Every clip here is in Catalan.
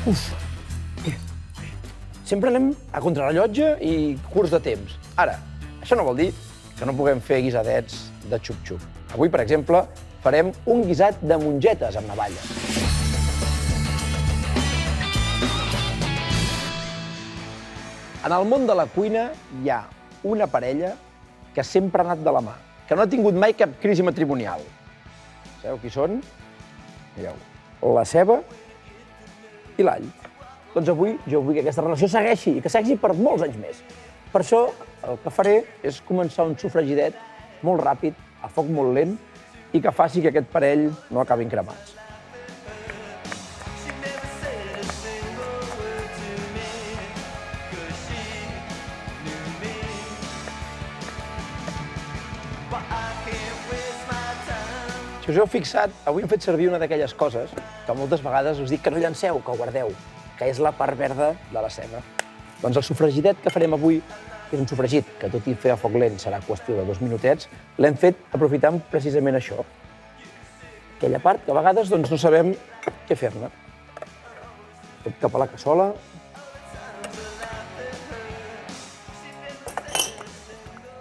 Uf! Sempre anem a contrarrellotge i curts de temps. Ara, això no vol dir que no puguem fer guisadets de xup-xup. Avui, per exemple, farem un guisat de mongetes amb navalles. En el món de la cuina hi ha una parella que sempre ha anat de la mà, que no ha tingut mai cap crisi matrimonial. Sabeu qui són? Mireu, la ceba i l'all. Doncs avui jo vull que aquesta relació segueixi i que segueixi per molts anys més. Per això el que faré és començar un sofregidet molt ràpid, a foc molt lent, i que faci que aquest parell no acabin cremats. Si us heu fixat, avui hem fet servir una d'aquelles coses que moltes vegades us dic que no llanceu, que ho guardeu, que és la part verda de la ceba. Doncs el sofregidet que farem avui, que és un sofregit que tot i fer a foc lent serà qüestió de 2 minutets, l'hem fet aprofitant precisament això. Aquella part que a vegades no sabem què fer-ne. Tot cap a la cassola.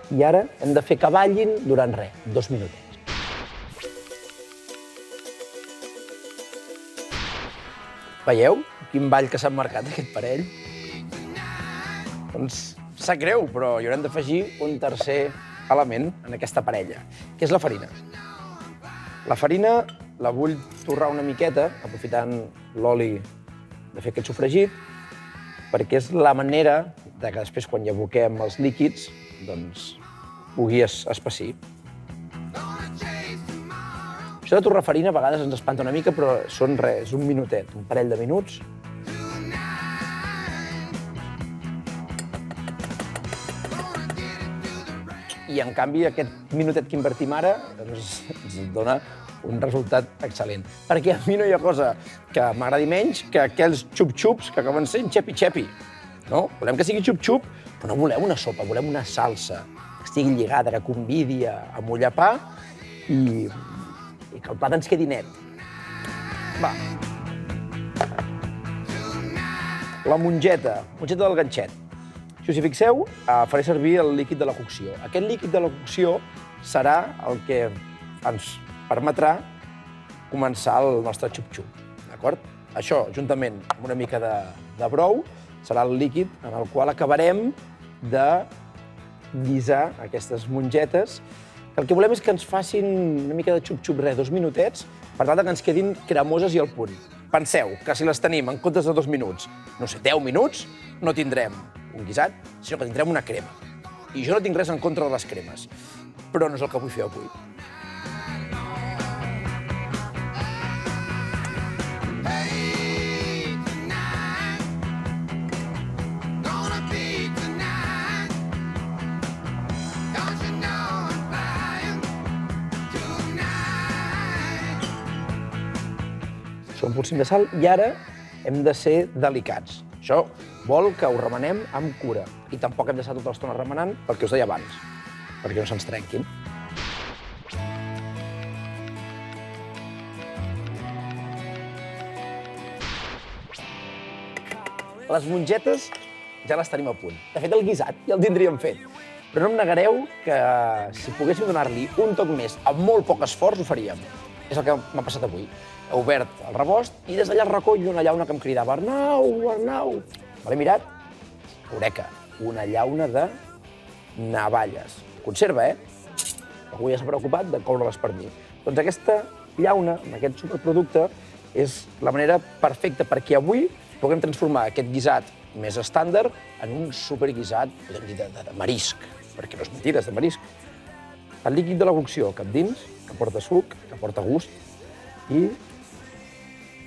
I ara hem de fer que ballin durant 2 minutets. Veieu quin ball que s'ha marcat aquest parell? Doncs sap greu, però hi haurem d'afegir un tercer element en aquesta parella, que és la farina. La farina la vull torrar una miqueta, aprofitant l'oli de fer aquest sofregit, perquè és la manera de que després, quan hi aboquem els líquids, doncs pugui espessir. Això de torrar farina a vegades ens espanta una mica, però són res, un minutet, un parell de minuts. I, en canvi, aquest minutet que invertim ara ens dona un resultat excel·lent. Perquè a mi no hi ha cosa que m'agradi menys que aquells xup-xups que acaben sent xepi-xepi. No? Volem que sigui xup-xup, però no volem una sopa, volem una salsa que estigui lligada, que convidi a mullar pa i que el plat ens quedi net. Va. La mongeta del ganxet. Si us hi fixeu, faré servir el líquid de la cocció. Aquest líquid de la cocció serà el que ens permetrà començar el nostre xup-xup. D'acord? Això, juntament amb una mica de brou, serà el líquid en el qual acabarem de guisar aquestes mongetes. El que volem és que ens facin una mica de xup-xup, 2 minutets, per tal que ens quedin cremoses i al punt. Penseu que si les tenim en comptes de 2 minuts, no sé, 10 minuts, no tindrem un guisat, sinó que tindrem una crema. I jo no tinc res en contra de les cremes, però no és el que vull fer avui. Un polsim de sal, i ara hem de ser delicats. Això vol que ho remenem amb cura. I tampoc hem d'estar tota l'estona remenant, perquè us deia abans, perquè no se'ns trenquin. Les mongetes ja les tenim a punt. De fet, el guisat ja el tindríem fet. Però no em negareu que si poguéssim donar-li un toc més amb molt poc esforç, ho faríem. És el que m'ha passat avui. He obert el rebost i des d'allà al racó hi ha una llauna que em cridava Arnau, Arnau. Me l'he mirat. Eureka, una llauna de navalles. Conserva, Algú ja s'ha preocupat de coure-les per mi. Doncs aquesta llauna, amb aquest superproducte, és la manera perfecta perquè avui puguem transformar aquest guisat més estàndard en un superguisat, podem dir, de marisc, perquè no és mentida, és de marisc. El líquid de la cocció cap dins, que porta suc, que porta gust, i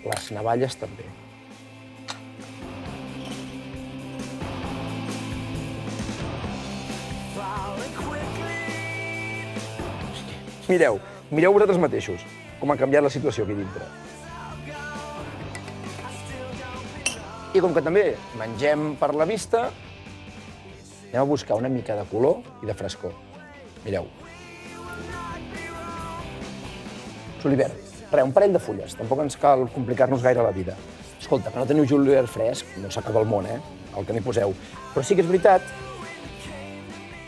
les navalles també. Mireu vosaltres mateixos com ha canviat la situació aquí dintre. I com que també mengem per la vista, anem a buscar una mica de color i de frescor. Mireu. Julivert. Res, un parell de fulles, tampoc ens cal complicar-nos gaire la vida. Escolta, que no teniu julivert fresc, no s'acaba el món, el que n'hi poseu. Però sí que és veritat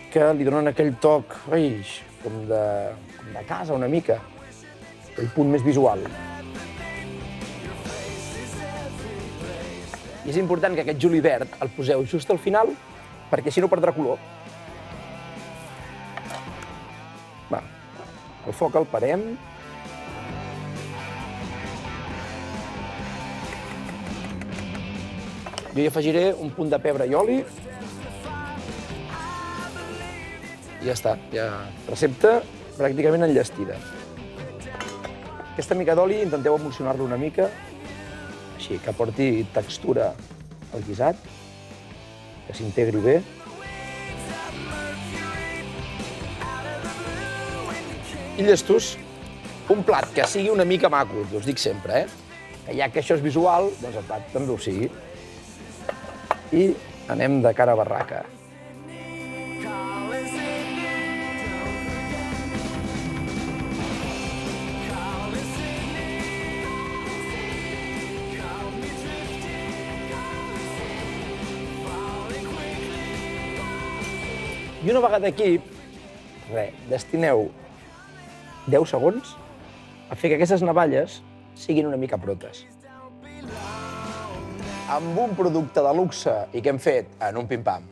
que li donen aquell toc, com de casa una mica, aquell punt més visual. I és important que aquest julivert el poseu just al final, perquè així no perdrà color. Va, el foc el parem. Jo hi afegiré un punt de pebre i oli. I ja està, ja recepta pràcticament enllestida. Aquesta mica d'oli intenteu emulsionar-lo una mica, així que aporti textura al guisat, que s'integri bé. I llestos, un plat que sigui una mica maco, us dic sempre, que ja que això és visual, doncs el plat també ho sigui. I anem de cara a barraca. I una vegada aquí, destineu 10 segons a fer que aquestes navalles siguin una mica brotes. Amb un producte de luxe i que hem fet en un pim-pam.